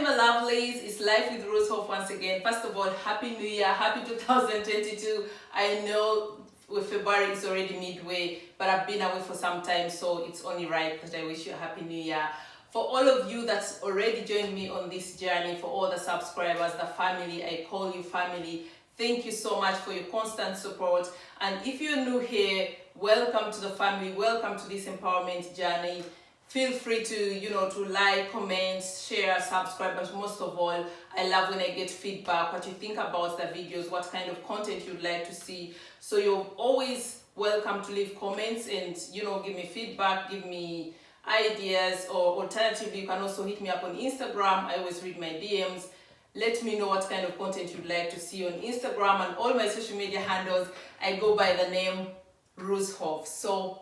my lovelies, it's Life with Rose Hope once again. First of all, Happy New Year, Happy 2022. I know with February it's already midway, but I've been away for some time, so it's only right that I wish you a Happy New Year. For all of you that's already joined me on this journey, for all the subscribers, the family, I call you family, thank you so much for your constant support. And if you're new here, welcome to the family, welcome to this empowerment journey. Feel free to like, comment, share, subscribe, but most of all, I love when I get feedback, what you think about the videos, what kind of content you'd like to see. So you're always welcome to leave comments and, give me feedback, give me ideas, or alternatively, you can also hit me up on Instagram. I always read my DMs. Let me know what kind of content you'd like to see on Instagram and all my social media handles. I go by the name Rose Hope. So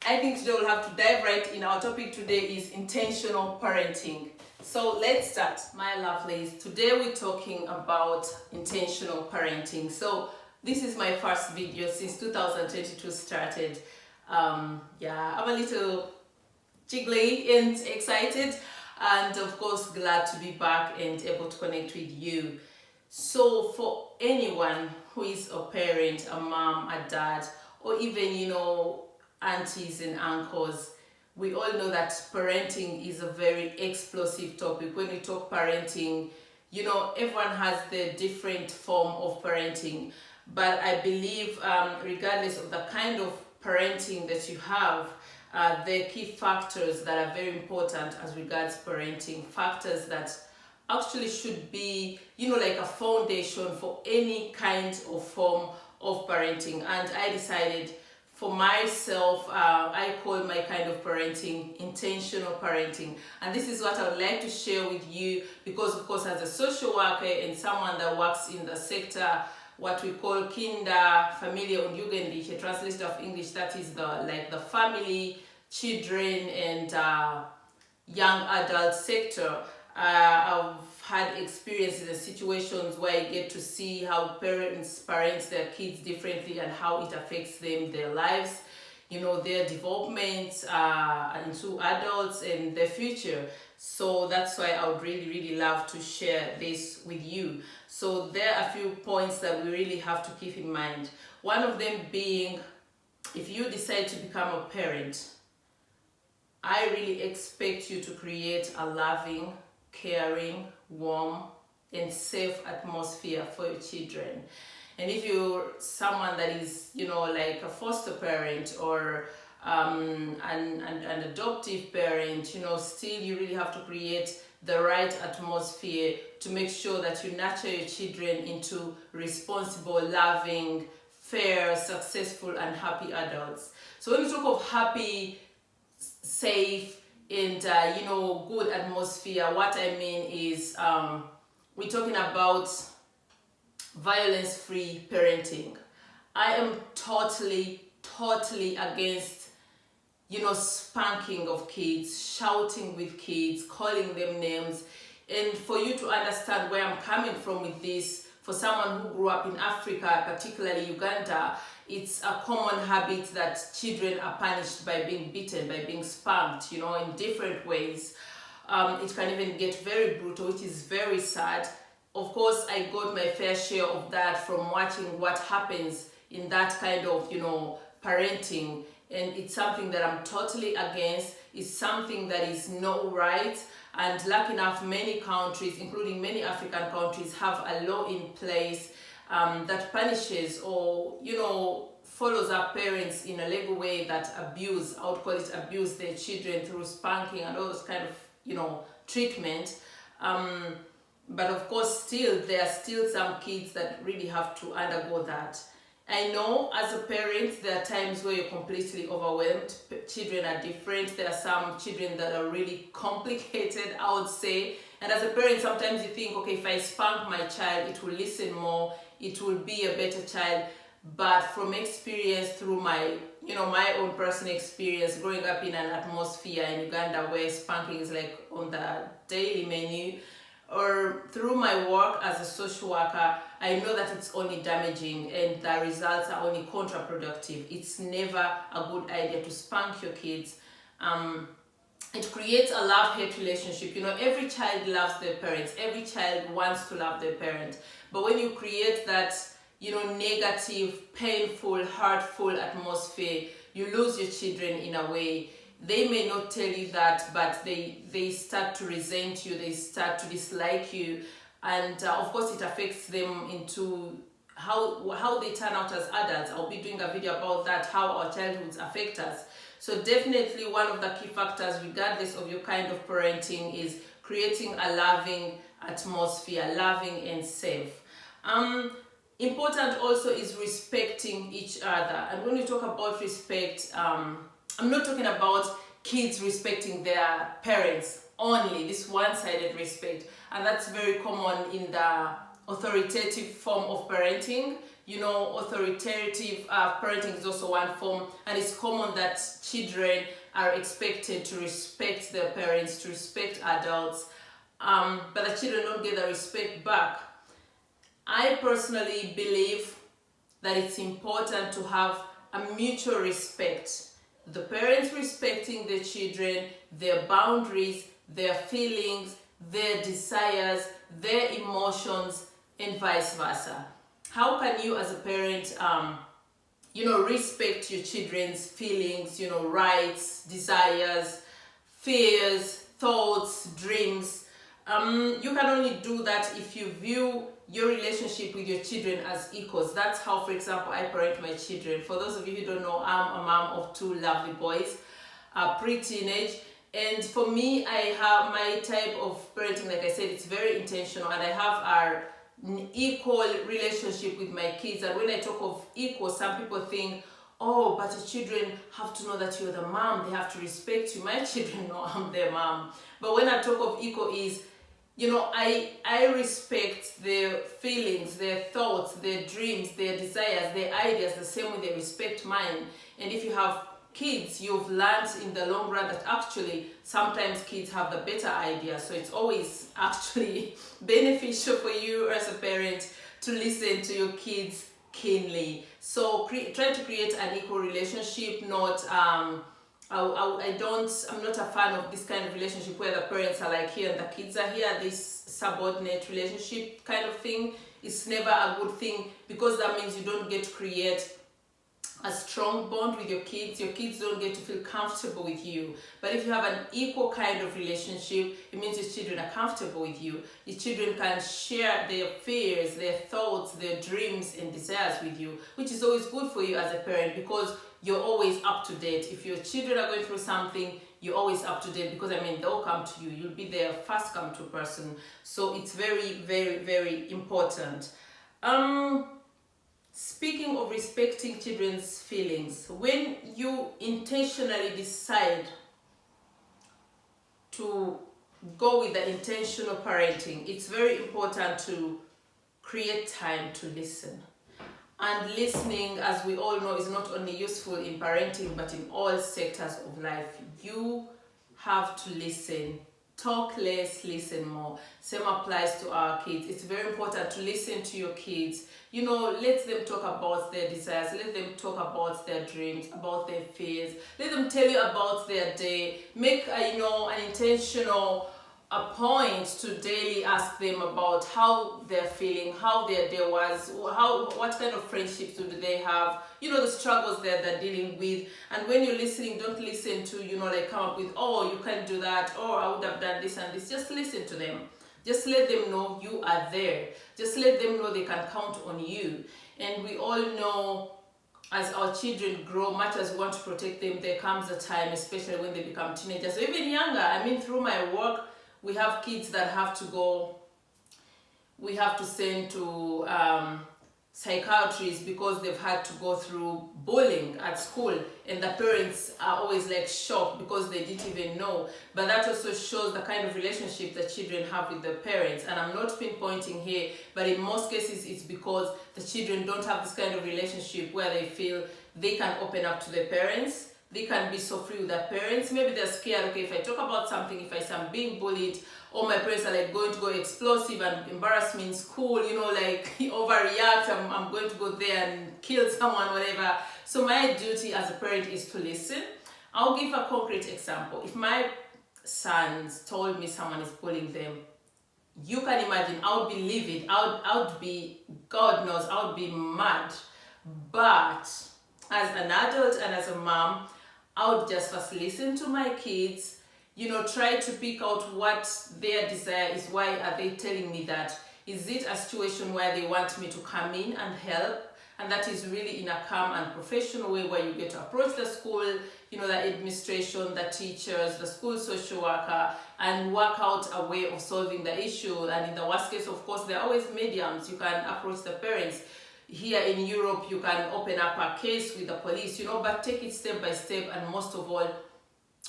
I think today we'll have to dive right in. Our topic today is intentional parenting. So let's start, my lovelies. Today we're talking about intentional parenting. So this is my first video since 2022 started. I'm a little jiggly and excited, and of course glad to be back and able to connect with you. So for anyone who is a parent, a mom, a dad, or even aunties and uncles, we all know that parenting is a very explosive topic. When we talk parenting, everyone has their different form of parenting, but I believe regardless of the kind of parenting that you have, there are key factors that are very important as regards parenting, factors that actually should be like a foundation for any kind of form of parenting. And I decided for myself, I call my kind of parenting intentional parenting. And this is what I would like to share with you because, of course, as a social worker and someone that works in the sector, what we call kinder, familia und Ugandan, a translation of English, that is the family, children, and young adult sector. I've had experiences and situations where I get to see how parents parent their kids differently and how it affects them, their lives, their development into adults and their future. So that's why I would really, really love to share this with you. So there are a few points that we really have to keep in mind. One of them being, if you decide to become a parent, I really expect you to create a loving, caring, warm, and safe atmosphere for your children. And if you're someone that is, like a foster parent or an adoptive parent, still you really have to create the right atmosphere to make sure that you nurture your children into responsible, loving, fair, successful, and happy adults. So when we talk of happy, safe, and good atmosphere, what I mean is we're talking about violence-free parenting. I am totally against spanking of kids, shouting with kids, calling them names. And for you to understand where I'm coming from with this, for someone who grew up in Africa, particularly Uganda, it's a common habit that children are punished by being beaten, by being spanked, in different ways. It can even get very brutal, which is very sad. Of course, I got my fair share of that from watching what happens in that kind of, parenting. And it's something that I'm totally against. It's something that is not right. And lucky enough, many countries, including many African countries, have a law in place that punishes or follows up parents in a legal way that abuse, I would call it abuse, their children through spanking and all those kind of treatment. But of course still there are still some kids that really have to undergo that. I know as a parent there are times where you're completely overwhelmed. Children are different. There are some children that are really complicated, I would say. And as a parent, sometimes you think, okay, if I spank my child, it will listen more, it will be a better child. But from experience, through my own personal experience, growing up in an atmosphere in Uganda where spanking is like on the daily menu, or through my work as a social worker, I know that it's only damaging and the results are only counterproductive. It's never a good idea to spank your kids. it creates a love-hate relationship. You know, every child loves their parents. Every child wants to love their parent. But when you create that, you know, negative, painful, hurtful atmosphere, you lose your children in a way. They may not tell you that, but they start to resent you. They start to dislike you. And of course, it affects them into how they turn out as adults. I'll be doing a video about that, how our childhoods affect us. So definitely one of the key factors, regardless of your kind of parenting, is creating a loving atmosphere, loving and safe. Important also is respecting each other. And when we talk about respect, I'm not talking about kids respecting their parents only, this one-sided respect. And that's very common in the authoritative form of parenting. You know, authoritative parenting is also one form, and it's common that children are expected to respect their parents, to respect adults, but the children don't get the respect back. I personally believe that it's important to have a mutual respect. The parents respecting the children, their boundaries, their feelings, their desires, their emotions, and vice versa. How can you as a parent, respect your children's feelings, rights, desires, fears, thoughts, dreams? You can only do that if you view your relationship with your children as equals. That's how, for example, I parent my children. For those of you who don't know, I'm a mom of 2 lovely boys, pre-teenage. And for me, I have my type of parenting, like I said, it's very intentional, and I have an equal relationship with my kids. And when I talk of equal, some people think, oh, but your children have to know that you're the mom, they have to respect you. My children know I'm their mom. But when I talk of equal is, I respect their feelings, their thoughts, their dreams, their desires, their ideas the same way they respect mine. And if you have kids, you've learned in the long run that actually sometimes kids have the better idea. So it's always actually beneficial for you as a parent to listen to your kids keenly. So try to create an equal relationship, not I'm not a fan of this kind of relationship where the parents are like here and the kids are here, this subordinate relationship kind of thing. It's never a good thing, because that means you don't get to create a strong bond with your kids. Your kids don't get to feel comfortable with you. But if you have an equal kind of relationship, it means your children are comfortable with you. Your children can share their fears, their thoughts, their dreams and desires with you, which is always good for you as a parent, because you're always up to date. If your children are going through something, you're always up to date, because they'll come to you. You'll be their first come to person. So it's very, very, very important. Speaking of respecting children's feelings, when you intentionally decide to go with the intentional parenting, it's very important to create time to listen. And listening, as we all know, is not only useful in parenting, but in all sectors of life. You have to listen. Talk less, listen more. Same applies to our kids. It's very important to listen to your kids. Let them talk about their desires. Let them talk about their dreams, about their fears. Let them tell you about their day. Make an intentional point to daily ask them about how they're feeling, how their day was, what kind of friendships do they have, the struggles that they're dealing with. And when you're listening, don't listen to, come up with, oh, you can't do that, or I would have done this and this. Just listen to them. Just let them know you are there. Just let them know they can count on you. And we all know, as our children grow, much as we want to protect them, there comes a time, especially when they become teenagers or even younger. Through my work, we have kids that have to go, we have to send to psychiatrists because they've had to go through bullying at school, and the parents are always shocked because they didn't even know. But that also shows the kind of relationship that children have with their parents. And I'm not pinpointing here, but in most cases it's because the children don't have this kind of relationship where they feel they can open up to their parents. They can be so free with their parents. Maybe they're scared, okay, if I talk about something, if I say I'm being bullied, or my parents are going to go explosive and embarrass me in school, overreact, I'm going to go there and kill someone, whatever. So my duty as a parent is to listen. I'll give a concrete example. If my sons told me someone is bullying them, you can imagine, I would be livid. I would be, God knows, I would be mad. But as an adult and as a mom, I would just first listen to my kids, try to pick out what their desire is. Why are they telling me that? Is it a situation where they want me to come in and help? And that is really in a calm and professional way, where you get to approach the school, the administration, the teachers, the school social worker, and work out a way of solving the issue. And in the worst case, of course, there are always mediums. You can approach the parents. Here in Europe, you can open up a case with the police, but take it step by step. And most of all,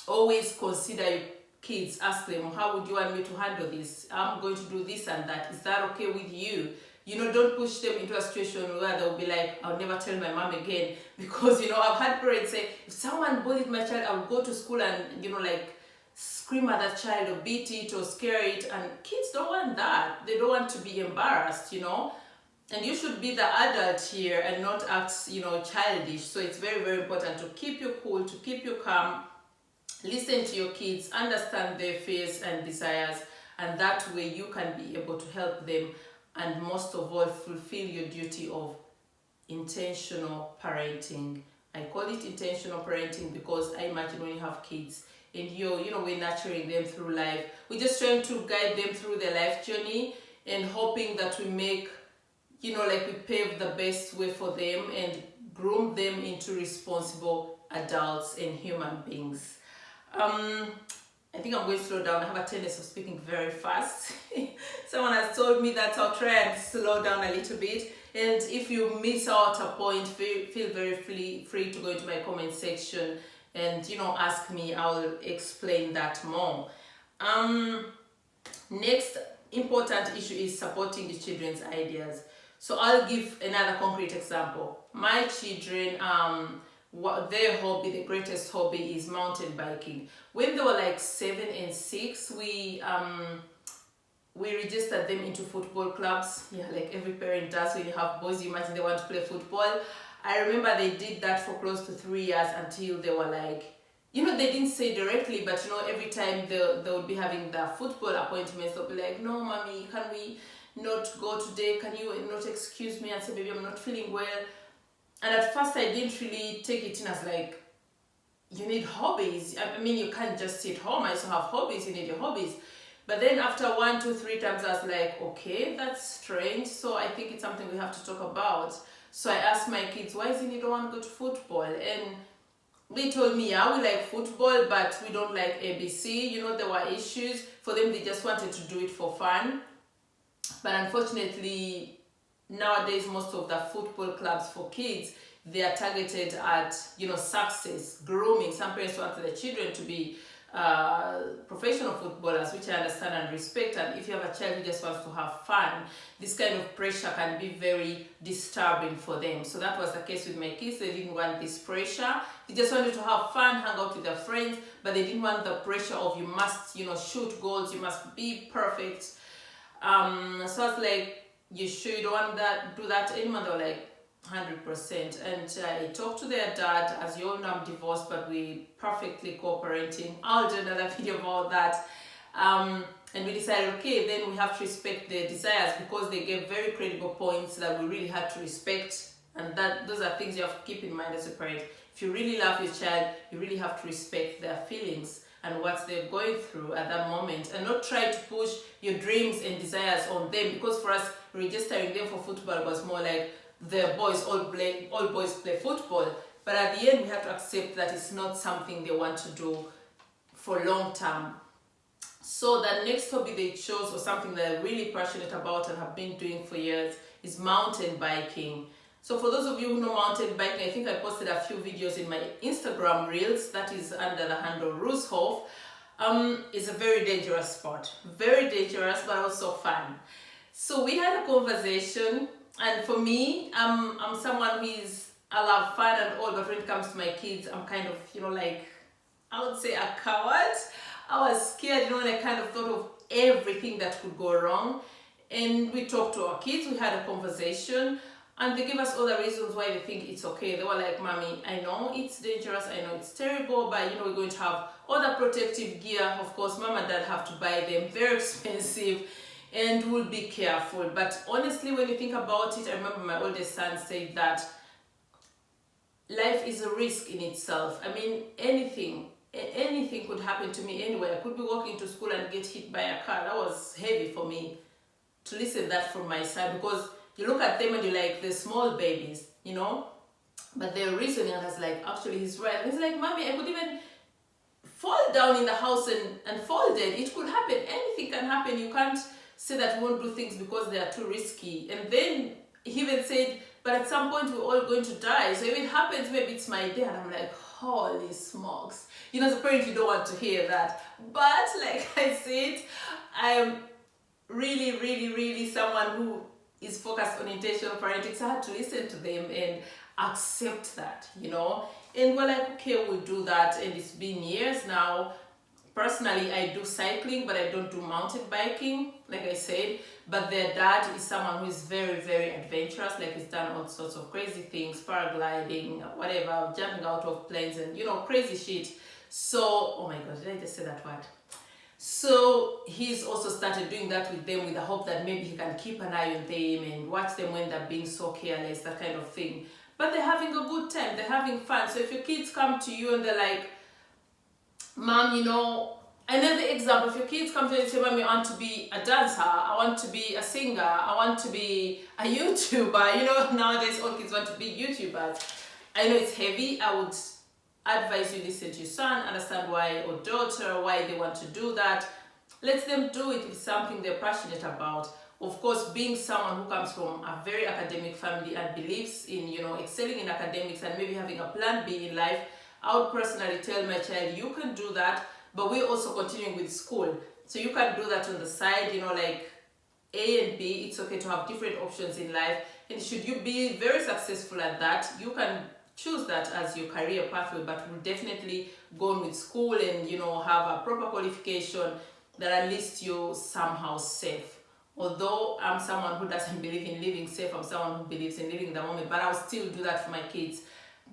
always consider your kids. Ask them, how would you want me to handle this? I'm going to do this and that. Is that okay with you? Don't push them into a situation where they'll be like, I'll never tell my mom again. Because, I've had parents say, if someone bullied my child, I'll go to school and, scream at that child or beat it or scare it. And kids don't want that. They don't want to be embarrassed, And you should be the adult here and not act, childish. So it's very, very important to keep you cool, to keep you calm, listen to your kids, understand their fears and desires, and that way you can be able to help them, and most of all, fulfill your duty of intentional parenting. I call it intentional parenting because I imagine when you have kids and we're nurturing them through life, we're just trying to guide them through their life journey and hoping that we make, we pave the best way for them and groom them into responsible adults and human beings. I think I'm going to slow down. I have a tendency of speaking very fast. Someone has told me that I'll try and slow down a little bit. And if you miss out a point, feel very free to go into my comment section and ask me. I'll explain that more. Next important issue is supporting the children's ideas. So I'll give another concrete example. My children, their hobby, the greatest hobby, is mountain biking. When they were like 7 and 6, we registered them into football clubs. Yeah, like every parent does when you have boys. You imagine they want to play football. I remember they did that for close to 3 years until they were like, they didn't say directly, but every time they would be having the football appointments, they'll be like, no, mommy, can we not go today? Can you not excuse me? And say, baby, I'm not feeling well. And at first I didn't really take it in as like, you need hobbies. I mean, you can't just sit home. I also have hobbies. You need your hobbies. But then after 1, 2, 3 times, I was like, okay, that's strange. So I think it's something we have to talk about. So I asked my kids, why is it you don't want to go to football? And they told me, yeah, we like football, but we don't like ABC. There were issues. For them, they just wanted to do it for fun. But unfortunately, nowadays, most of the football clubs for kids, they are targeted at, success, grooming. Some parents want their children to be professional footballers, which I understand and respect. And if you have a child who just wants to have fun, this kind of pressure can be very disturbing for them. So that was the case with my kids. They didn't want this pressure. They just wanted to have fun, hang out with their friends, but they didn't want the pressure of you must, shoot goals, you must be perfect. So I was like, you sure you don't want that, do that anymore? They were like, 100%. And I talked to their dad. As you all know, I'm divorced, but we perfectly cooperating. I'll do another video about that. And we decided, okay, then we have to respect their desires, because they gave very credible points that we really had to respect. And those are things you have to keep in mind as a parent. If you really love your child, you really have to respect their feelings and what they're going through at that moment, and not try to push your dreams and desires on them. Because for us, registering them for football was more like the boys all boys play football, but at the end we have to accept that it's not something they want to do for long term. So the next hobby they chose, or something they're really passionate about and have been doing for years, is mountain biking. So for those of you who know mountain biking, I think I posted a few videos in my Instagram reels. That is under the handle Rooshof. It's a very dangerous sport. Very dangerous, but also fun. So we had a conversation, and for me, I'm someone I love fun and all, but when it comes to my kids, I'm kind of, I would say a coward. I was scared, and I kind of thought of everything that could go wrong. And we talked to our kids, we had a conversation, and they gave us all the reasons why they think it's okay. They were like, Mommy, I know it's dangerous, I know it's terrible, but we're going to have All the protective gear, of course, mom and dad have to buy them, very expensive, and will be careful. But honestly, when you think about it, I remember my oldest son said that life is a risk in itself. I mean, anything could happen to me anywhere. I could be walking to school and get hit by a car. That was heavy for me to listen that from my side, because you look at them and you're like, they're small babies, you know, but they're reasoning, and I was like, actually he's right. And he's like, mommy, I could even fall down in the house and fall dead. It could happen. Anything can happen. You can't say that we won't do things because they are too risky. And then he even said, but at some point we're all going to die. So if it happens, maybe it's my day. And I'm like, holy smokes. You know, as a parent, you don't want to hear that. But like I said, I'm really someone who is focused on intentional parenting. So I had to listen to them and accept that, you know. And we're like, okay, we'll do that. And it's been years now. Personally, I do cycling, but I don't do mountain biking, like I said. But their dad is someone who is very adventurous, like he's done all sorts of crazy things, paragliding, whatever, jumping out of planes and, you know, crazy shit. So, oh my God, did I just say that word? So he's also started doing that with them with the hope that maybe he can keep an eye on them and watch them when they're being so careless, that kind of thing. But they're having a good time, they're having fun. So if your kids come to you and they're like, Mom, you know, another example, if your kids come to you and say, Mom, I want to be a dancer, I want to be a singer, I want to be a YouTuber, you know, nowadays all kids want to be YouTubers. I know it's heavy. I would advise you listen to your son, understand why, or daughter, why they want to do that. Let them do it if it's something they're passionate about. Of course, being someone who comes from a very academic family and believes in, you know, excelling in academics and maybe having a plan B in life, I would personally tell my child, you can do that, but we're also continuing with school. So you can do that on the side, you know, like A and B. It's okay to have different options in life. And should you be very successful at that, you can choose that as your career pathway, but we'll definitely go on with school and, you know, have a proper qualification that at least you're somehow safe. Although I'm someone who doesn't believe in living safe, I'm someone who believes in living the moment, but I'll still do that for my kids.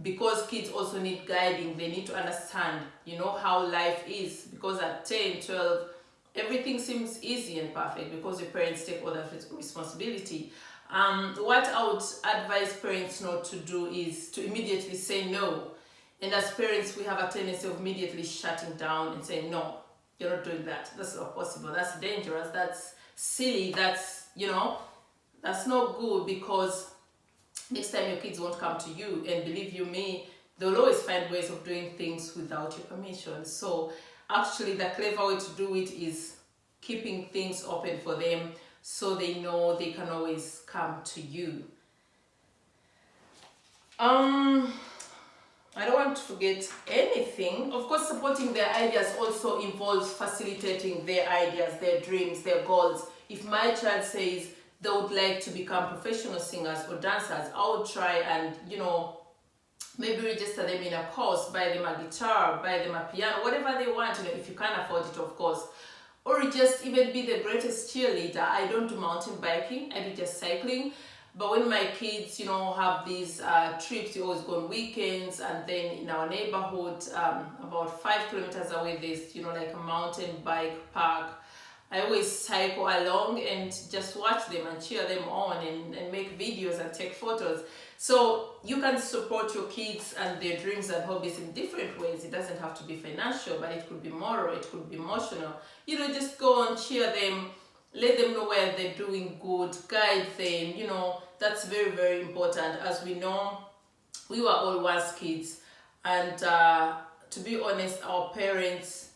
Because kids also need guiding, they need to understand, you know, how life is. Because at 10, 12, everything seems easy and perfect because your parents take all that responsibility. What I would advise parents not to do is to immediately say no. And as parents, we have a tendency of immediately shutting down and saying, no, you're not doing that. That's not possible. That's dangerous. That's silly. That's, you know, that's not good, because next time your kids won't come to you, and believe you me, they'll always find ways of doing things without your permission. So actually the clever way to do it is keeping things open for them so they know they can always come to you. I don't want to forget anything. Of course, supporting their ideas also involves facilitating their ideas, their dreams, their goals. If my child says they would like to become professional singers or dancers, I would try and, you know, maybe register them in a course, buy them a guitar, buy them a piano, whatever they want, you know, if you can afford it, of course. Or just even be the greatest cheerleader. I don't do mountain biking, I do just cycling. But when my kids, you know, have these trips, we always go on weekends, and then in our neighborhood, about 5 kilometers away, there's, you know, like a mountain bike park. I always cycle along and just watch them and cheer them on and make videos and take photos. So you can support your kids and their dreams and hobbies in different ways. It doesn't have to be financial, but it could be moral, it could be emotional. You know, just go and cheer them, let them know where they're doing good, guide them, you know, that's very important. As we know, we were all once kids, and to be honest, our parents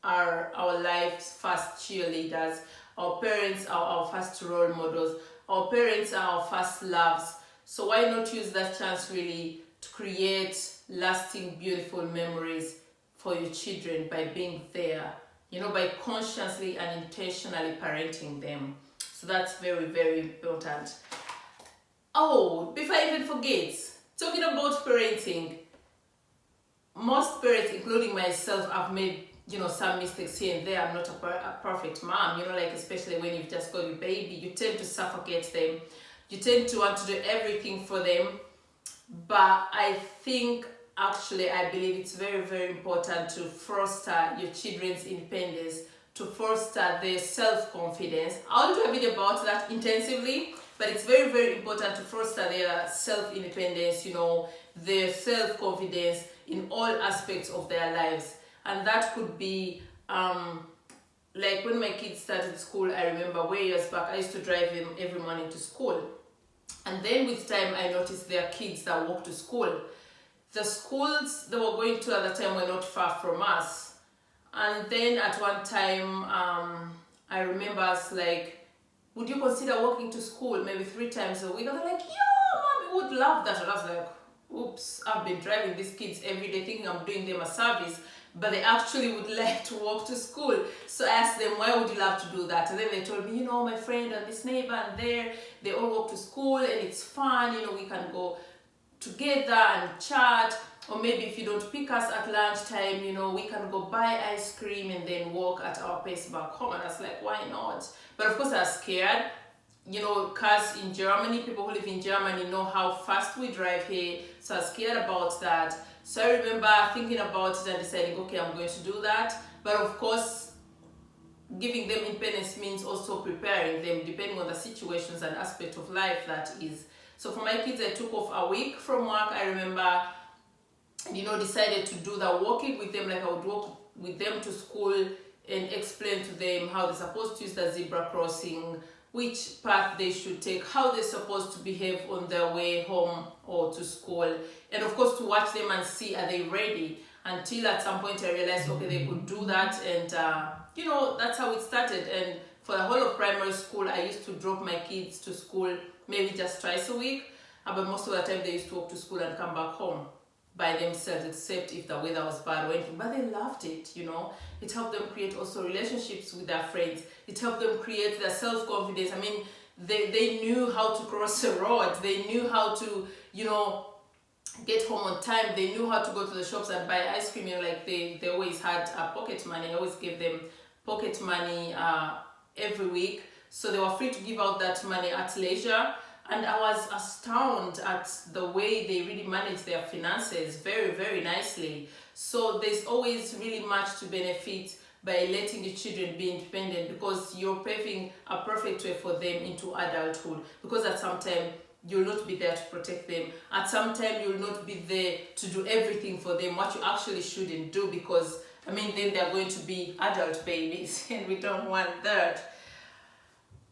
are our life's first cheerleaders. Our parents are our first role models. Our parents are our first loves. So why not use that chance really to create lasting, beautiful memories for your children by being there, you know, by consciously and intentionally parenting them. So that's very important. Oh, before I even forget, talking about parenting, most parents, including myself, have made, you know, some mistakes here and there. I'm not a perfect mom, you know, like especially when you've just got your baby, you tend to suffocate them. You tend to want to do everything for them. But I think actually, I believe it's very, very important to foster your children's independence, to foster their self-confidence. I'll do a video about that intensively, but it's very, very important to foster their self-independence, their self-confidence in all aspects of their lives. And that could be, like when my kids started school, I remember way years back, I used to drive them every morning to school. And then with time, I noticed there are kids that walk to school. The schools they were going to at the time were not far from us. And then at one time, I remember us like, would you consider walking to school maybe 3 times a week? And they're like, yeah, mom, we would love that. And I was like, oops, I've been driving these kids every day thinking I'm doing them a service, but they actually would like to walk to school. So I asked them, why would you love to do that? And then they told me, my friend and this neighbor and they all walk to school and it's fun, we can go together and chat. Or maybe if you don't pick us at lunchtime, we can go buy ice cream and then walk at our pace back home. And I was like, why not? But of course I was scared, because in Germany, people who live in Germany know how fast we drive here. So I was scared about that. So I remember thinking about it and deciding, okay, I'm going to do that. But of course, giving them independence means also preparing them depending on the situations and aspect of life that is. So for my kids, I took off a week from work. I remember, decided to do the walking with them. Like I would walk with them to school and explain to them how they're supposed to use the zebra crossing, which path they should take, how they're supposed to behave on their way home or to school. And of course, to watch them and see, are they ready? Until at some point I realized, okay, they could do that. And, that's how it started. And for the whole of primary school, I used to drop my kids to school maybe just twice a week. But most of the time they used to walk to school and come back home by themselves, except if the weather was bad or anything. But they loved it, It helped them create also relationships with their friends. It helped them create their self-confidence. I mean, they knew how to cross the road. They knew how to, get home on time. They knew how to go to the shops and buy ice cream. They always had pocket money. I always gave them pocket money every week. So they were free to give out that money at leisure. And I was astounded at the way they really manage their finances very, very nicely. So there's always really much to benefit by letting the children be independent, because you're paving a perfect way for them into adulthood. Because at some time, you'll not be there to protect them. At some time, you'll not be there to do everything for them, what you actually shouldn't do, because, then they're going to be adult babies, and we don't want that.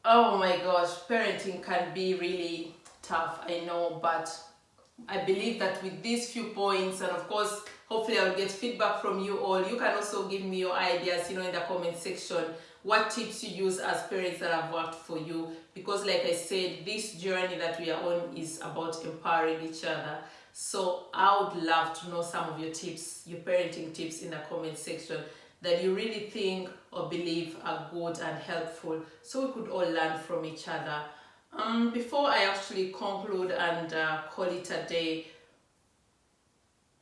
Oh my gosh, parenting can be really tough, I know, but I believe that with these few points, and of course, hopefully I'll get feedback from you all. You can also give me your ideas, in the comment section, what tips you use as parents that have worked for you. Because like I said, this journey that we are on is about empowering each other. So I would love to know some of your tips, your parenting tips in the comment section that you really think or believe are good and helpful, so we could all learn from each other. Before I actually conclude and call it a day,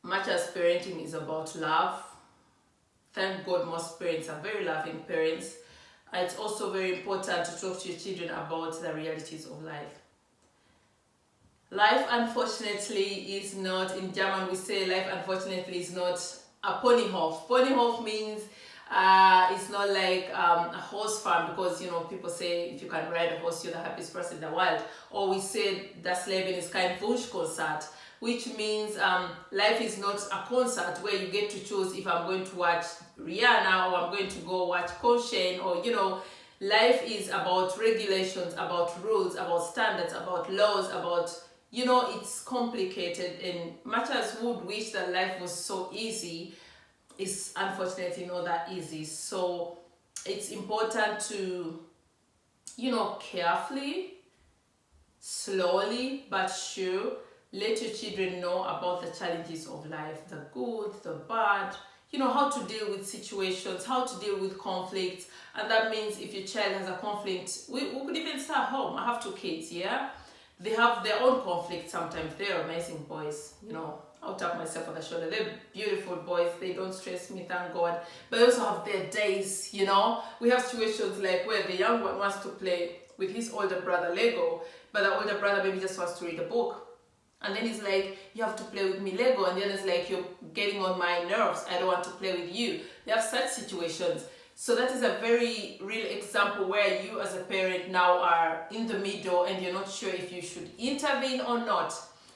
much as parenting is about love, thank God most parents are very loving parents. It's also very important to talk to your children about the realities of life. Life, unfortunately, is not, in German we say life, unfortunately, is not a Ponyhof. Ponyhof means it's not like a horse farm, because people say if you can ride a horse, you're the happiest person in the world. Or we say das Leben ist kein Wunschkonzert, which means life is not a concert where you get to choose if I'm going to watch Rihanna or I'm going to go watch Koshen, or life is about regulations, about rules, about standards, about laws, about it's complicated, and much as we would wish that life was so easy, it's unfortunately not that easy. So it's important to, carefully, slowly but sure, let your children know about the challenges of life, the good, the bad, how to deal with situations, how to deal with conflicts. And that means if your child has a conflict, we could even start home. I have 2 kids, yeah? They have their own conflicts sometimes. They're amazing boys, I'll tap myself on the shoulder. They're beautiful boys. They don't stress me, thank God. But they also have their days, We have situations like where the young one wants to play with his older brother Lego, but the older brother maybe just wants to read a book. And then it's like, you have to play with me Lego, and then it's like, you're getting on my nerves, I don't want to play with you. They have such situations. So that is a very real example where you as a parent now are in the middle and you're not sure if you should intervene or not.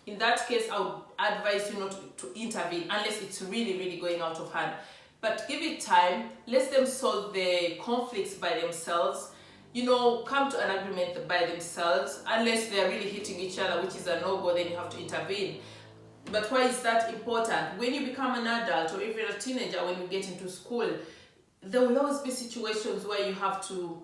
In that case, I would advise you not to intervene unless it's really, really going out of hand. But give it time, let them solve the conflicts by themselves. Come to an agreement by themselves, unless they're really hitting each other, which is a no-go, then you have to intervene. But why is that important? When you become an adult, or even a teenager, when you get into school, there will always be situations where you have to,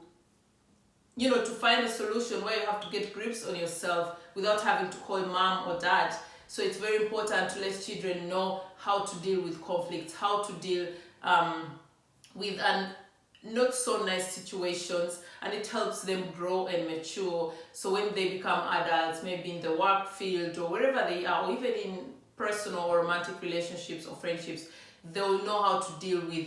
to find a solution, where you have to get grips on yourself without having to call mom or dad. So it's very important to let children know how to deal with conflicts, how to deal with not so nice situations, and it helps them grow and mature. So when they become adults, maybe in the work field or wherever they are, or even in personal or romantic relationships or friendships, they'll know how to deal with,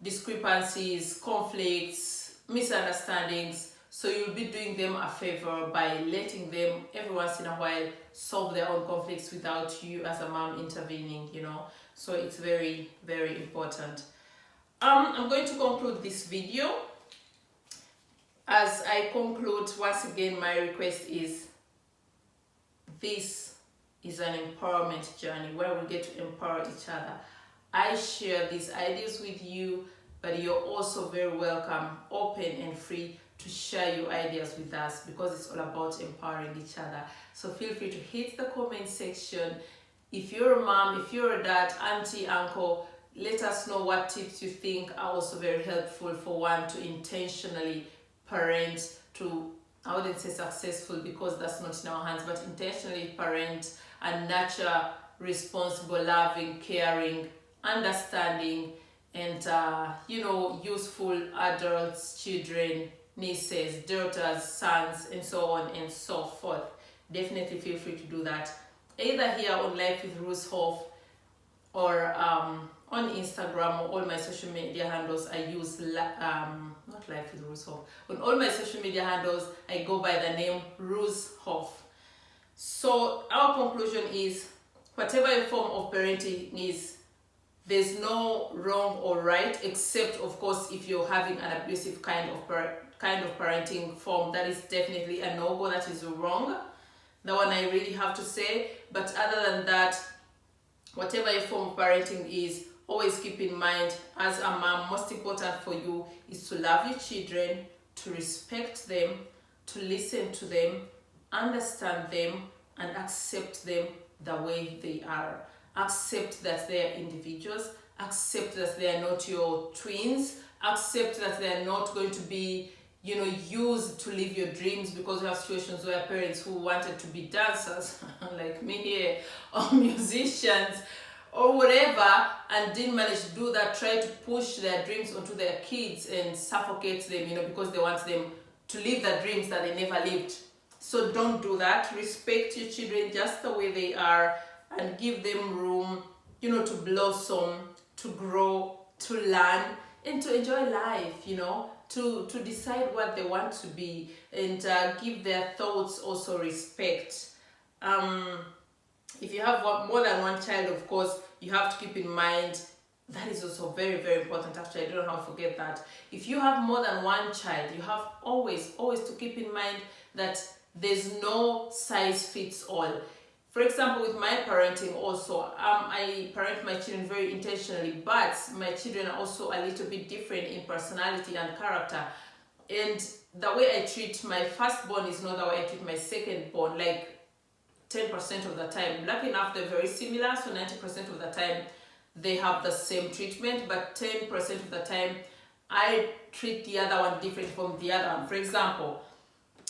discrepancies, conflicts, misunderstandings. So you'll be doing them a favor by letting them every once in a while solve their own conflicts without you as a mom intervening, So it's very, very important. I'm going to conclude this video. As I conclude, once again, my request is, this is an empowerment journey where we get to empower each other. I share these ideas with you, but you're also very welcome, open and free to share your ideas with us, because it's all about empowering each other. So feel free to hit the comment section. If you're a mom, if you're a dad, auntie, uncle, let us know what tips you think are also very helpful for one to intentionally parent, to, I wouldn't say successful because that's not in our hands, but intentionally parent and nurture responsible, loving, caring, understanding, and useful adults, children, nieces, daughters, sons, and so on and so forth. Definitely feel free to do that, either here on Life with Ruth Hoff or on Instagram, or all my social media handles. I use not Life with Ruth Hoff. On all my social media handles, I go by the name Ruth Hoff. So our conclusion is, whatever your form of parenting is, there's no wrong or right, except of course if you're having an abusive kind of parenting form. That is definitely a no-go. That is wrong. The one I really have to say. But other than that, whatever your form of parenting is, always keep in mind, as a mom, most important for you is to love your children, to respect them, to listen to them, understand them, and accept them the way they are. Accept that they are individuals. Accept that they are not your twins. Accept that they are not going to be, used to live your dreams, because we have situations where parents who wanted to be dancers, like me here, or musicians, or whatever, and didn't manage to do that, try to push their dreams onto their kids and suffocate them, because they want them to live the dreams that they never lived. So don't do that. Respect your children just the way they are, and give them room, to blossom, to grow, to learn, and to enjoy life, to decide what they want to be, and give their thoughts also respect. If you have more than one child, of course, you have to keep in mind, that is also very, very important. Actually, I don't know how to forget that. If you have more than one child, you have always to keep in mind that there's no size fits all. For example, with my parenting also, I parent my children very intentionally, but my children are also a little bit different in personality and character. And the way I treat my firstborn is not the way I treat my secondborn, like 10% of the time. Lucky enough, they're very similar, so 90% of the time they have the same treatment, but 10% of the time I treat the other one different from the other one. For example,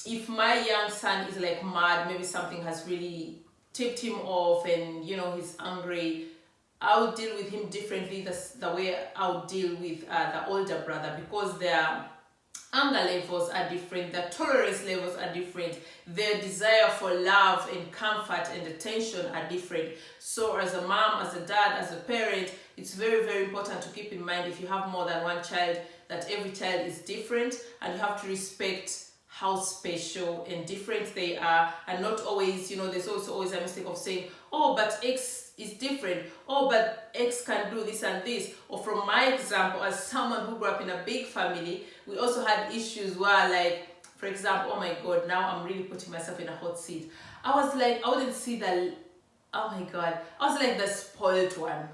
if my young son is like mad, maybe something has really tipped him off and he's angry, I'll deal with him differently the way I'll deal with the older brother, because their anger levels are different, their tolerance levels are different, their desire for love and comfort and attention are different. So as a mom, as a dad, as a parent, it's very, very important to keep in mind, if you have more than one child, that every child is different, and you have to respect how special and different they are, and not always, there's also always a mistake of saying, oh, but X is different, oh, but X can do this and this. Or from my example, as someone who grew up in a big family, we also had issues where, like, for example, oh my God, now I'm really putting myself in a hot seat. I was like, I wouldn't see the, oh my God, I was like the spoiled one.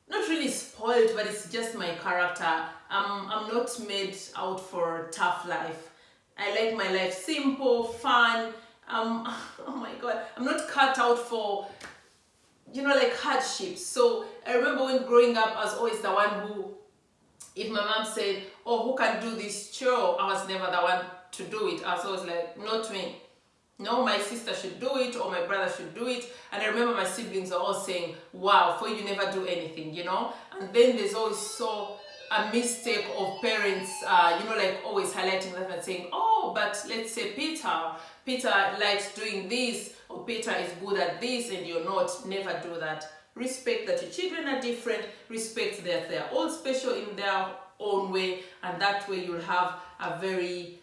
Not really spoiled, but it's just my character. I'm not made out for tough life. I like my life simple, fun. Oh my God, I'm not cut out for, like hardships. So I remember when growing up, I was always the one who, if my mom said, oh, who can do this chore? I was never the one to do it. I was always like, not me. No, my sister should do it, or my brother should do it. And I remember my siblings are all saying, wow, for you never do anything, And then there's also a mistake of parents, like always highlighting that and saying, oh, but let's say Peter likes doing this, or Peter is good at this, and you're not. Never do that. Respect that your children are different. Respect that they're all special in their own way, and that way you'll have a very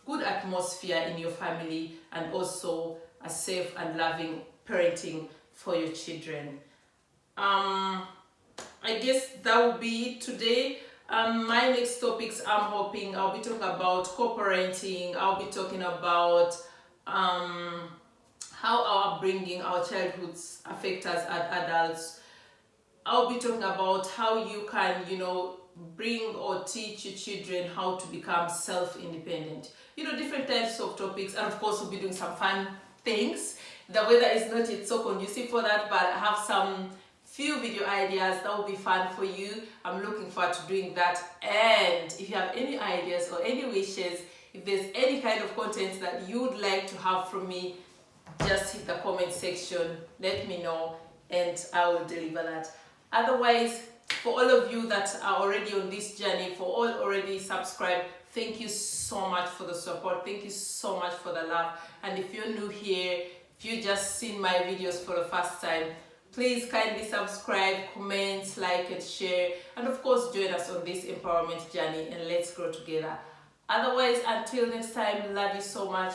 good atmosphere in your family, and also a safe and loving parenting for your children. I guess that will be it today. My next topics, I'm hoping I'll be talking about co-parenting. I'll be talking about how our upbringing, our childhoods affect us as adults. I'll be talking about how you can, bring or teach your children how to become self-independent. Different types of topics, and of course we'll be doing some fun things. The weather is not yet so conducive for that, but I have some few video ideas that will be fun for you. I'm looking forward to doing that. And if you have any ideas or any wishes, if there's any kind of content that you would like to have from me, just hit the comment section, let me know, and I will deliver that. Otherwise, for all of you that are already on this journey, for all already subscribed, thank you so much for the support. Thank you so much for the love. And if you're new here, if you just seen my videos for the first time, please kindly subscribe, comment, like, and share. And of course, join us on this empowerment journey, and let's grow together. Otherwise, until next time, love you so much.